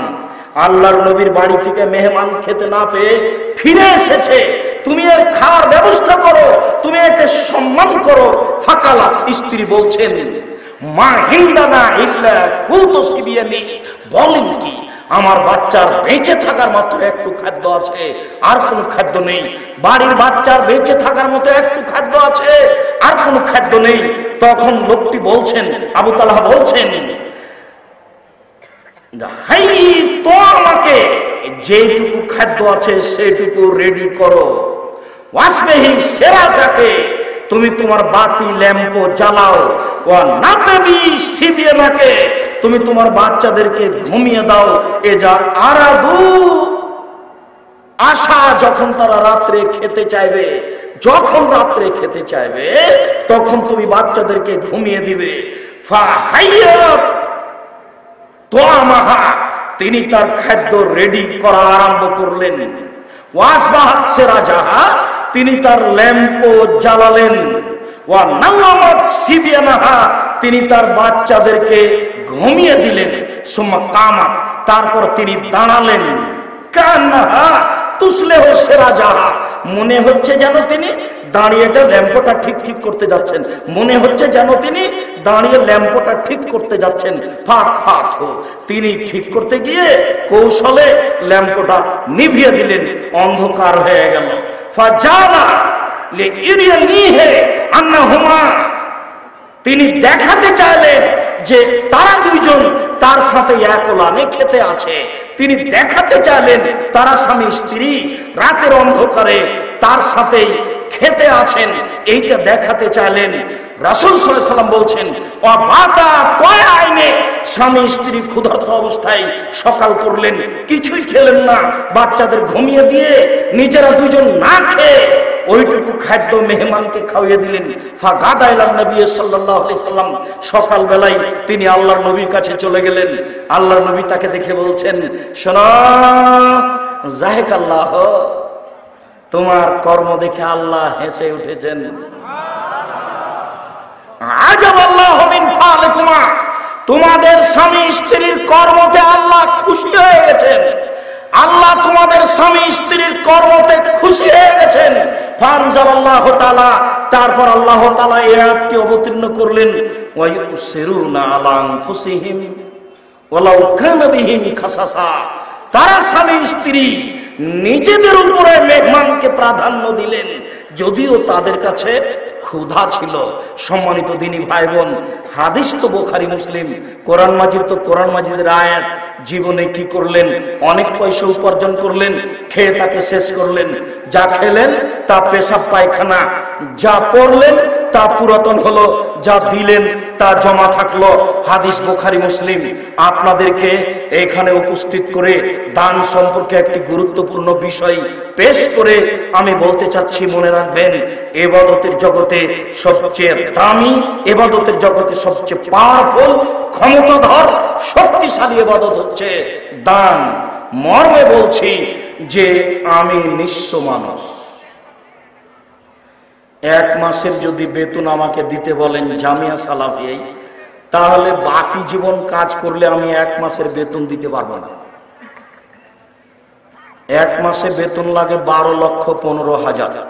আল্লাহর নবীর বাড়ি থেকে মেহমান খেতে না পেয়ে ফিরে এসেছে, তুমি এর খাওয়ার ব্যবস্থা করো, তুমি একে সম্মান করো। ফাকালা, স্ত্রী বলছেন, মা হিন্দানা ইল্লা কুতু সিবিয়ানি, বলেন কি, আমার বাচ্চার বেঁচে থাকার মাত্র একটু খাদ্য আছে, আর কোনো খাদ্য নেই। বাড়ির বাচ্চার বেঁচে থাকার মতো একটু খাদ্য আছে, আর কোনো খাদ্য নেই। তখন লোকটি বলছেন, আবু তালহা বলছেন, হাই তো আমাকে যেটুকু খাদ্য আছে সেটুকু রেডি করো। ওয়াসবেহি সেরা যাকে, তুমি তোমার বাতি ল্যাম্প জ্বালাও। ওয়া নাতাবি সিবিয়ানাকে, তুমি তোমার বাচ্চাদেরকে ঘুমিয়ে দাও। এ যা আরাদু, আশা, যখন তারা রাত্রে খেতে চাইবে, যখন রাত্রে খেতে চাইবে তখন তুমি বাচ্চাদেরকে ঘুমিয়ে দিবে। ফাহাইয়াত তোয়ামাহা, তিনি তার খাদ্য রেডি করা আরম্ভ করলেন। ওয়াসবাহাত সেরাজাহা, তিনি তার ল্যাম্প জ্বালালেন। ওয়া নাওয়ামাত সিবিয়ানাহা, তিনি তার বাচ্চাদেরকে ঘুমিয়ে দিলেন। সুম্মা কামাত, তারপর তিনি দাঁড়ালেন। কান্নাহা তুসলেহু সেরাজাহা, মনে হচ্ছে যেন তিনি দাঁড়িয়ে ল্যাম্পটা ঠিক করতে যাচ্ছেন, মনে হচ্ছে যেন তিনি দাঁড়িয়ে ল্যাম্পটা ঠিক করতে যাচ্ছেন। ফাত ফাত হো, তিনি ঠিক করতে গিয়ে কৌশলে ল্যাম্পটা নিভিয়ে দিলেন, অন্ধকার হয়ে গেল। ফাজালা লিইরিয়ানিহে আন্নাহুমা, তিনি দেখাতে চাইলেন যে তারা দুইজন তার সাথে এক ওলানে খেতে আছে। তিনি দেখাতে চাইলেন তারা স্বামী স্ত্রী রাতের অন্ধকারে তার সাথেই খেতে আছেন, এইটা দেখাতে চাইলেন। রাসূল সাল্লাল্লাহু আলাইহি ওয়াসাল্লাম বলছেন, ওয়াবাতা কয় আইনে, স্বামী স্ত্রী ক্ষুধার্ত অবস্থায় সকাল করলেন, কিছুই খেলেন না, বাচ্চাদের ঘুমিয়ে দিয়ে নিজেরা দুইজন না খেয়ে ওইটুকু খাদ্য মেহমানকে খাওয়িয়ে দিলেন। ফাগাদা ইলা নবী সাল্লাল্লাহু আলাইহি ওয়াসাল্লাম, সকাল বেলায় তিনি আল্লাহর নবীর কাছে চলে গেলেন। আল্লাহর নবী তাকে দেখে বলছেন, শোনো জাহিকাল্লাহ, তোমার কর্ম দেখে আল্লাহ হেসে উঠেছেন। আজাবাল্লাহু মিন ফালিকুমা, তোমাদের স্বামী স্ত্রীর কর্মতে আল্লাহ খুশি হয়ে গেছেন। আল্লাহ তোমাদের স্বামী স্ত্রীর কর্মতে খুশি হয়ে গেছেন। ফানজালাল্লাহু তাআলা, তারপর আল্লাহ তাআলা এই আয়াতটি অবতীর্ণ করলেন, ওয়া ইউসিরুনা আলা আনফুসিহিম ওয়ালাউ কানা বিহিম খাসাসা, তারা স্বামী স্ত্রী নিজেদের উপরে মেহমানকে প্রাধান্য দিলেন যদিও তাদের কাছে ক্ষুধা ছিল। সম্মানিত দিনী ভাই বোন, হাদিস তো বুখারী মুসলিম, কোরআন মাজিদ তো কোরআন মাজিদের আয়াত। জীবনে কি করলেন? অনেক পয়সা উপার্জন করলেন, খেয়ে তাকে শেষ করলেন। যা খেলেন তা পেশাব পায়খানা, যা পড়লেন তা পুরাতন হলো, যা দিলেন তা জমা থাকলো। হাদিস বুখারী মুসলিম। আপনাদেরকে এখানে উপস্থিত করে দান সম্পর্কে একটি গুরুত্বপূর্ণ বিষয় পেশ করে আমি বলতে চাচ্ছি, মনে রাখবেন, ইবাদতের জগতে সবচেয়ে দামি, ইবাদতের জগতে সবচেয়ে পাওয়ারফুল, ক্ষমতাধর, শক্তিশালী ইবাদত হচ্ছে দান। মর্মে বলছি যে আমি নিঃস্ব মানুষ, এক মাসের যদি বেতন আমাকে দিতে বলেন জামিয়া সালাফিয়ায়, তাহলে বাকি জীবন কাজ করলে আমি এক মাসের বেতন দিতে পারবো না। এক মাসে বেতন লাগে 12,15,000।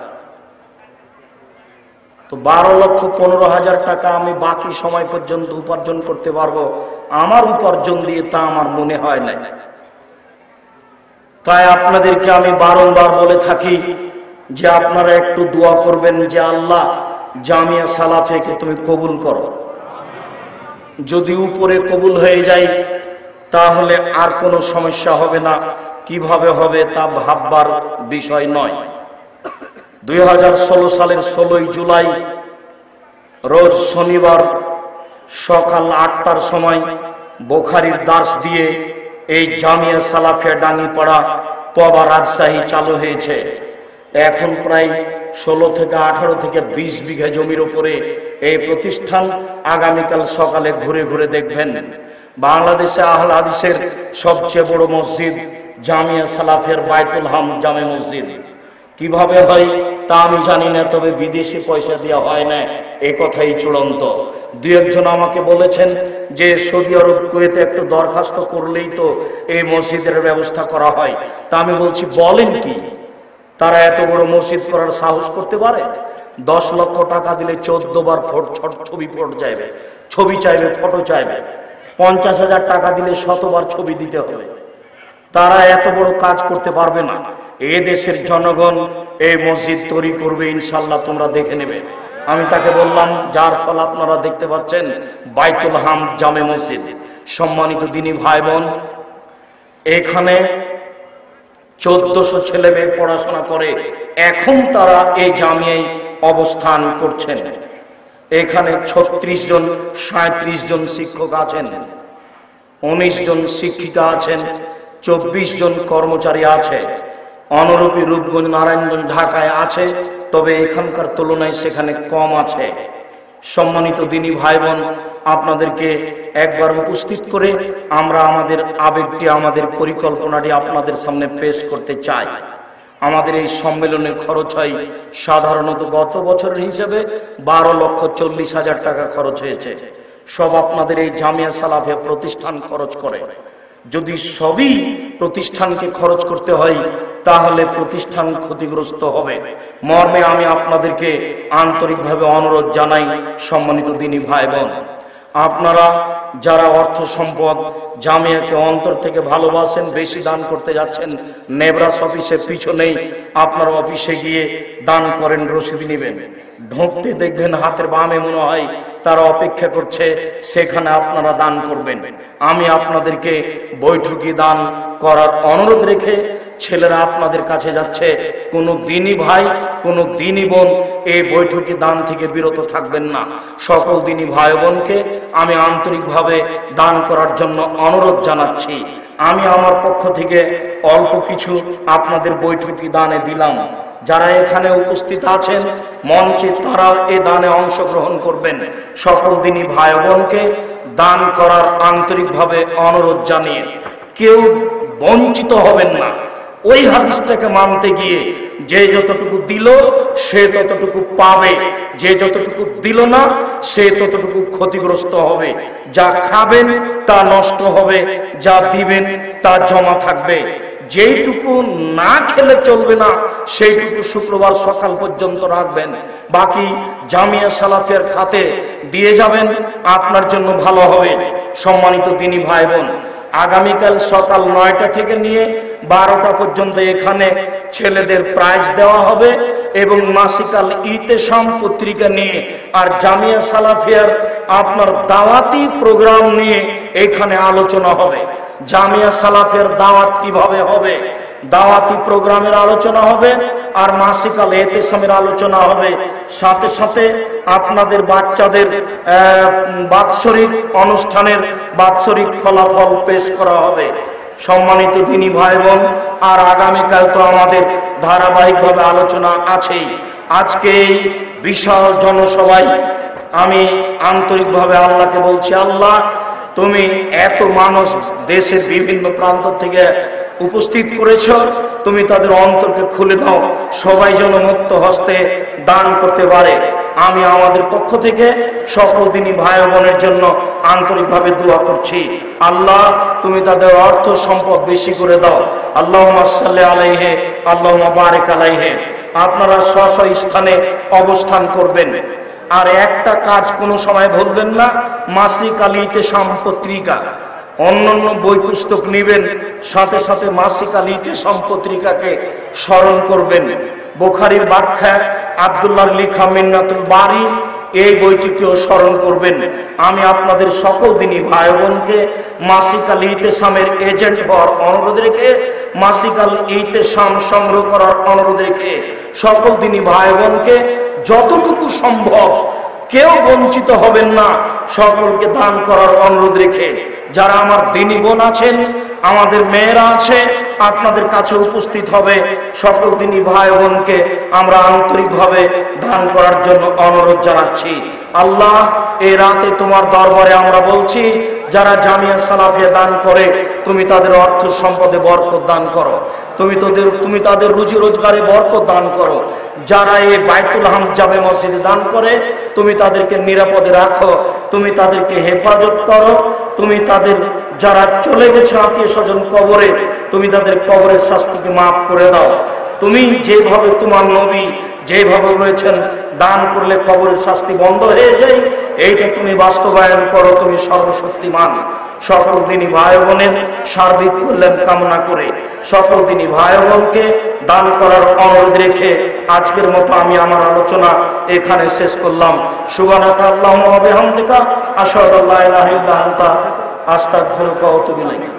তো 12,15,000 টাকা আমি বাকি সময় পর্যন্ত উপার্জন করতে পারবো? আমার উপার্জন দিয়ে তা আমার মনে হয় না। তাই আপনাদেরকে আমি বারংবার বলে থাকি যে আপনারা একটু দোয়া করবেন যে আল্লাহ জামিয়া সালাফিয়াকে তুমি কবুল করো। যদি উপরে কবুল হয়ে যায় তাহলে আর কোনো সমস্যা হবে না, কিভাবে হবে তা ভাববার বিষয় নয়। 2016 সালের 16 জুলাই রোজ শনিবার সকাল 8টার সময় বুখারীর দার্স দিয়ে এই জামিয়া সালাফিয়া ডাঙ্গিপাড়া পবা রাজশাহী চালু হয়েছে। এখন প্রায় 16 থেকে 18 থেকে 20 বিঘা জমির উপরে এই প্রতিষ্ঠান। আগামীকাল সকালে ঘুরে ঘুরে দেখবেন বাংলাদেশে আহলে হাদিসের সবচেয়ে বড় মসজিদ জামিয়া সালাফিয়ার বাইতুল হাম জামে মসজিদ। কিভাবে হয় তা আমি জানি না, তবে বিদেশি পয়সা দেওয়া হয় না, এই কথাই চূড়ান্ত। দু একজন আমাকে বলেছেন যে সৌদি আরব কুয়েতে একটু দরখাস্ত করলেই তো এই মসজিদের ব্যবস্থা করা হয়। তা আমি বলছি বলেন কি, তারা এত বড় মসজিদ করার সাহস করতে পারে? 10 লক্ষ টাকা দিলে 14 বার ছবি যাবে, ছবি চাইবে, ফটো চাইবে। 50,000 টাকা দিলে 100 বার ছবি দিতে হবে। তারা এত বড় কাজ করতে পারবে না। এ দেশের জনগণ এই মসজিদ তৈরি করবে ইনশাল্লাহ, তোমরা দেখে নেবে। আমি তাকে বললাম, যার ফল আপনারা দেখতে পাচ্ছেন বাইতুল হাম জামে মসজিদ। সম্মানিত দিনী ভাই বোন, এখানে 1400 ছেলে মেয়ে পড়াশোনা করে। এখন তারা এই জামিয়ায় অবস্থান করছেন। এখানে 36 জন 37 জন শিক্ষক আছেন, 19 জন শিক্ষিকা আছেন, 24 জন কর্মচারী আছে। অনুরূপী রূপগঞ্জ নারায়ণগঞ্জ ঢাকায় আছে, তবে এখানকার তুলনায় সেখানে কম আছে। সম্মানিত দিনী ভাই বোন, আপনাদেরকে একবার উপস্থিত করে আমরা আমাদের আবেগটি, আমাদের পরিকল্পনাটি আপনাদের সামনে পেশ করতে চাই। আমাদের এই সম্মেলনের খরচ হয় সাধারণত গত বছরের হিসেবে 12,40,000 টাকা খরচ হয়েছে। সব আপনাদের এই জামিয়া সালাফিয়া প্রতিষ্ঠান খরচ করে। যদি সবই প্রতিষ্ঠানকে খরচ করতে হয় তাহলে প্রতিষ্ঠান ক্ষতিগ্রস্ত হবে। মর্মে আমি আপনাদেরকে আন্তরিকভাবে অনুরোধ জানাই, সম্মানিত দিনী ভাই বোন, আপনারা যারা অর্থ সম্পদ জামিয়াকে অন্তর থেকে ভালোবাসেন, বেশি দান করতে যাচ্ছেন, নেবরাস অফিসের পিছনেই আপনার অফিসে গিয়ে দান করেন, রসিদ নেবেন। ঢুকতে দেখবেন হাতের বামে মনে হয় তারা অপেক্ষা করছে, সেখানে আপনারা দান করবেন। আমি আপনাদেরকে বৈঠকি দান করার অনুরোধ রেখে ছেলেরা আপনাদের কাছে যাচ্ছে। কোনো দিনী ভাই, কোনো দিনী বোন এই বৈঠকি দান থেকে বিরত থাকবেন না। সকল দিনী ভাই বোনকে আমি আন্তরিকভাবে দান করার জন্য অনুরোধ জানাচ্ছি। আমি আমার পক্ষ থেকে অল্প কিছু আপনাদের বৈঠকি দানে দিলাম। যারা এখানে উপস্থিত আছেন মঞ্চে, তারা এই দানে অংশগ্রহণ করবেন। সকল দিনী ভাই বোনকে দান করার আন্তরিকভাবে অনুরোধ জানিয়ে কেউ বঞ্চিত হবেন না। ওই হাদিসটাকে মানতে গিয়ে যে যতটুকু দিল সে ততটুকু পাবে, যে যতটুকু দিল না সে ততটুকু ক্ষতিগ্রস্ত হবে। যা খাবেন তা নষ্ট হবে, যা দিবেন তা জমা থাকবে। যেইটুকু না খেলে চলবে না সেইটুকু শুক্রবার সকাল পর্যন্ত রাখবেন, বাকি জামিয়া সালাফিয়ার খাতে দিয়ে যাবেন, আপনার জন্য ভালো হবে। সম্মানিত দিনী ভাই বোন, আগামীকাল সকাল 9টা থেকে নিয়ে 12টা পর্যন্ত এখানে ছেলেদের প্রাইজ দেওয়া হবে এবং মাসিকাল ইতেশাম পত্রিকা নিয়ে আর জামিয়া সালাফিয়ার আপনার দাওয়াতি প্রোগ্রাম নিয়ে এখানে আলোচনা হবে। জামিয়া সালাফিয়ার দাওয়াত কিভাবে হবে, দাওয়াতি প্রোগ্রামের আলোচনা হবে আর মাসিকাল ইতেশামের আলোচনা হবে। সাথে সাথে আপনাদের বাচ্চাদের বাৎসরিক অনুষ্ঠানের বাৎসরিক ফলাফল পেশ করা হবে। সম্মানিত দিনী ভাই বোন, আর আগামীকাল তো আমাদের ধারাবাহিকভাবে আলোচনা আছেই। আজকে এই বিশাল জনসভায় আমি আন্তরিকভাবে আল্লাহকে বলছি, আল্লাহ তুমি এত মানুষ দেশের বিভিন্ন প্রান্ত থেকে উপস্থিত করেছ, তুমি তাদের অন্তরকে খুলে দাও, সবাই যেন মুক্ত হস্তে দান করতে পারে। আমি আমাদের পক্ষ থেকে সকল দিনী ভাই বোনের জন্য আন্তরিকভাবে দোয়া করছি, আল্লাহ তুমি তাদের অর্থ সম্পদ বেশি করে দাও। আল্লাহুম্মা সাল্লি আলাইহি আল্লাহুম্মা বারিক আলাইহি। আপনারা স্ব স্ব স্থানে অবস্থান করবেন। আর একটা কাজ কোনো সময় ভুলবেন না, মাসিক আল ইতেশাম পত্রিকা, অন্যান্য বই পুস্তক নেবেন, সাথে সাথে মাসিক আল ইতেশাম পত্রিকাকে স্মরণ করবেন। বুখারীর ব্যাখ্যা আব্দুল্লাহর লেখা মিন্নাতুল বারী, এই বইটিকেও স্মরণ করবেন। আমি আপনাদের সকল দিনী ভাই বোনকে মাসিক আল ইতেশামের এজেন্ট হওয়ার অনুরোধ রেখে মাসিকাল ইতিসাম সংগ্রহ করার অনুরোধ রেখে সকল দিনী ভাই বোনকে যতটুকু সম্ভব, কেউ বঞ্চিত হবেন না, সকলকে দান করার অনুরোধ রেখে যারা আমার দিনী বোন আছেন, আমাদের মেয়েরা আছে, আপনাদের কাছে উপস্থিত হবে, সকল দিনী ভাই বোনকে আমরা আন্তরিকভাবে দান করার জন্য অনুরোধ জানাচ্ছি। আল্লাহ, এই রাতে তোমার দরবারে আমরা বলছি, যারা জামিয়া সালাফিয়া দান করে তুমি তাদের অর্থ সম্পদে বরকত দান করো, তুমি তাদের রুজি রোজগারে বরকত দান করো। যারা এই বাইতুল হাম জামে মসজিদে দান করে তুমি তাদেরকে নিরাপদে রাখো, তুমি তাদেরকে হেফাজত করো, তুমি তাদের যারা চলে গেছে আত্মীয় স্বজন কবরে, তুমি তাদের কবরের শাস্তিকে মাফ করে দাও। তুমি যেভাবে তোমার নবী যেভাবে বলেছেন দান করলে কবরের শাস্তি বন্ধ হয়ে যায়, এইটা তুমি বাস্তবায়ন করো, তুমি সর্বশক্তিমান। সকল দিনী ভাই বোনের সার্বিক কল্যাণ কামনা করে সকল দিনী ভাই বোনকে দান করার অনুরোধ রেখে আজকের মতো আমি আমার আলোচনা এখানে শেষ করলাম। সুবহানাকা আল্লাহুম্মা ওয়া বিহামদিকা আশহাদু আল্লা ইলাহা ইল্লা আনতা আস্তাগফিরুকা ওয়া আতুবু ইলাইক।